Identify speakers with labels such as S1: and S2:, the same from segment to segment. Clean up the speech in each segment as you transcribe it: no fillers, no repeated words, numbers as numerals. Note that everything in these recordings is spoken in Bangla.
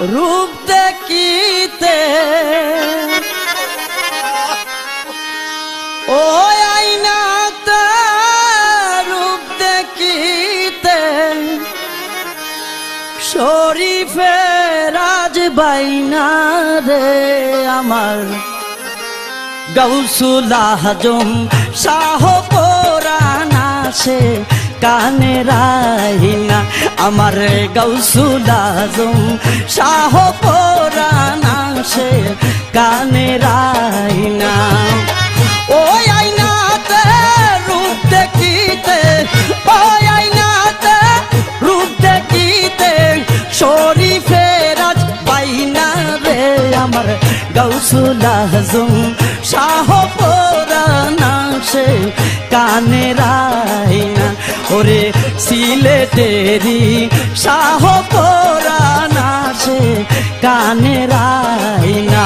S1: রূপ দেখিতে ও আইনাতে রূপ দেখিতে শরীফে রাজবাইনা রে আমার গৌসুল আজম শাহ পুরাণ আসে কানে রাইনা আমার গৌসুল আজম শাহ পুরাণ আসে কানে রাইনা ও আইনাতে রূপ দেখিতে ও আইনাতে রূপ দেখিতে শরীফে রাজবাইনা রে আমার গৌসুল আজম শাহ পুরাণ আসে কানে রাইনা ওরে সিলেটেরি শাহ পুরাণ আসে কানে রাইনা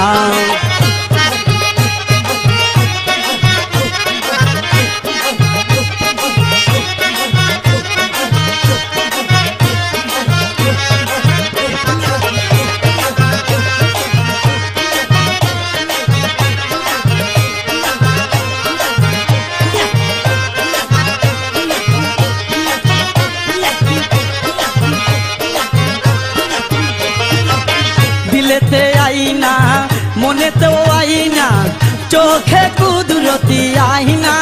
S1: দিলেতে আইনা মনেতেও আইনা চোখে কুদরতি আইনা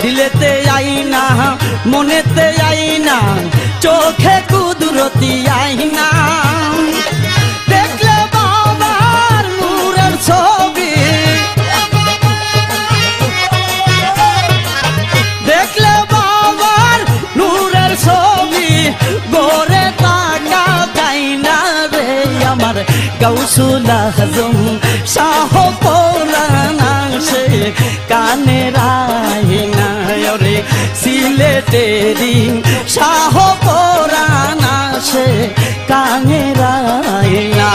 S1: দিলেতে আইনা মনেতে আইনা চোখে কুদরতি আইনা দেখলে বাবার নূরের ছবি দেখলে বাবার নূরের ছবি গোরে তাকা গাইনা রে আমার গৌসুল আজম শাহ পুরাণ আসে কানে রাইনা রে সিলেটেরি শাহ পুরাণ আসে কানে রাইনা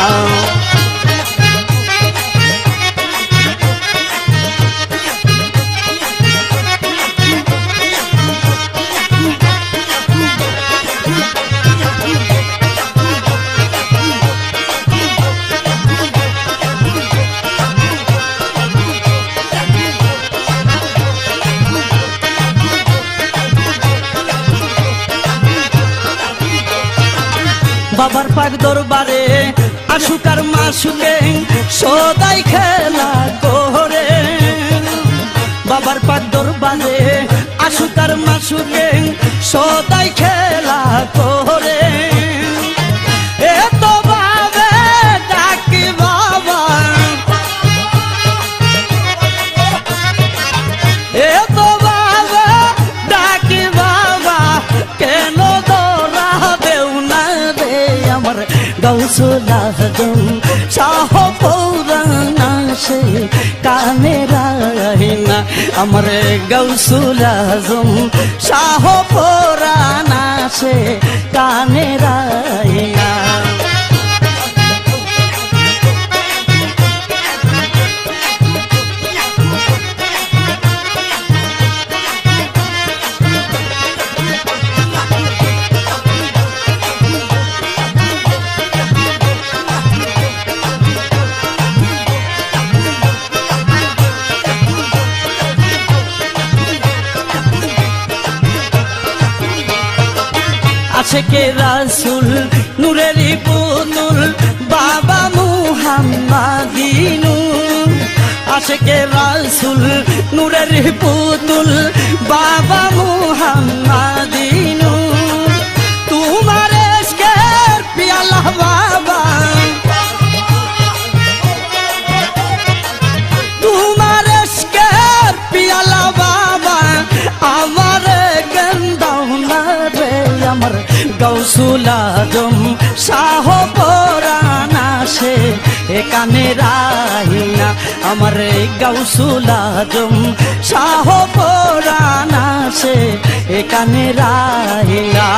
S1: বাবার পাক দরবারে আশুকার মাসুকে সদাই খেলা করে বাবার পাক দরবারে আশুকার মাসুকে সদাই খেলা করে এত ভাবে ডাকি বাবা এত ভাবে ডাকি বাবা কেন দরা দেও না রে আমার গৌসুল আজম শাহ পুরাণ আসে কানে রাইনা আমার গৌসুল আজম শাহ পুরাণ আসে কানে রাইনা আশেকে রাসূল নূরেরি পুতুল বাবা মুহাম্মাদিনু আশেকে রাসূল নূরেরি পুতুল বাবা মুহাম্মাদিনু তোমার ইশকের পিয়ালা বাবা তোমার ইশকের পিয়ালা বাবা আমার গন্দাও না রে আমার গৌসুল আজম শাহ পুরাণ আসে কানে রাইনা আমার গৌসুল আজম শাহ পুরাণ আসে কানে রাইনা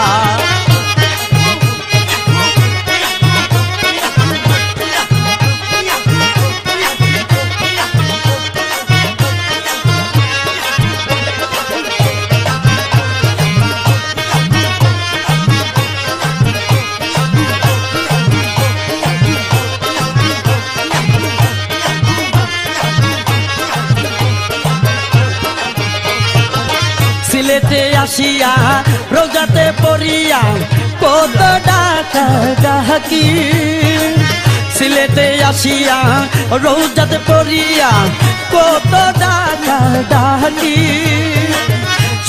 S1: সিলেটে আসিয়া রোজাতে পড়িয়া কত ডাকা ডাকি সিলেটে আসিয়া রোজাতে পড়িয়া কত ডাকা ডাকি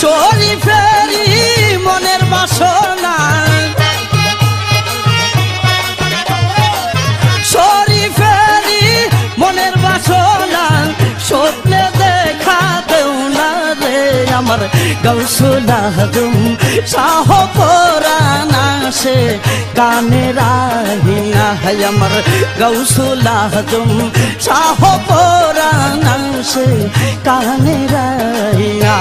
S1: শরীফেরি মনের বাসনা শরীফেরি মনের বাসনা স্বপ্নে দেখা দেও না রে আমার গৌসুল আজম শাহ পরাণ আসে কানে রাহিনা আমার গৌসুল আজম শাহ পরাণ আসে কানে রাহিনা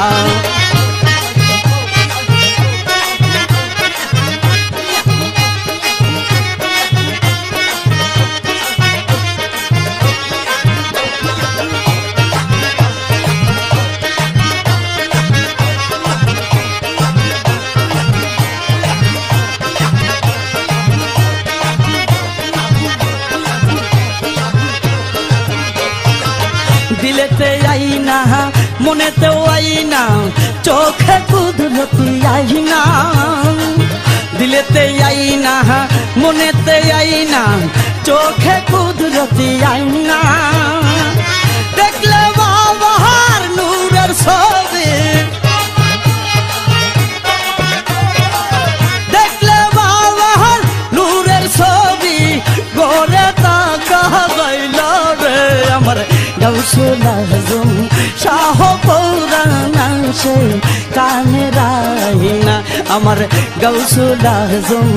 S1: দিলেতে আইনা মনেতেও আইনা চোখে কুদরতি আইনা দিলেতে আইনা মনেতে আইনা চোখে কুদরতি আইনা দেখলে বাবার নূরের ছবি দেখলে বাবার নূরের ছবি গোরে তাকা গাইল রে আমার গৌসুল আজম শাহ পরাণ আসে কানে রাহিনা আমার গৌসুল আজম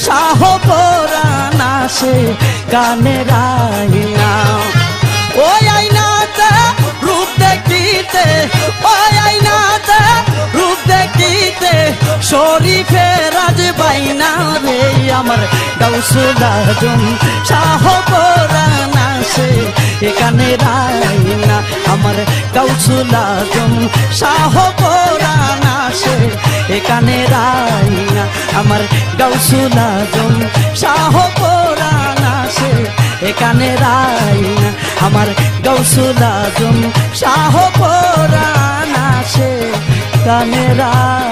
S1: শাহ পরাণ আসে কানে রাহিনা ওই আইনাতে রূপ দেখিতে ওই আইনাতে রূপ দেখিতে শরীফে রাজ বাইনা রে আমার গৌসুল আজম শাহ পরাণ আসে এখানে রাইনা আমার গৌসুল আজম শাহ পরাণ আসে এখানে রাইনা আমার গৌসুল আজম শাহ পরাণ আসে এখানে রাইনা আমার গৌসুল আজম শাহ পরাণ আসে কানে রাইনা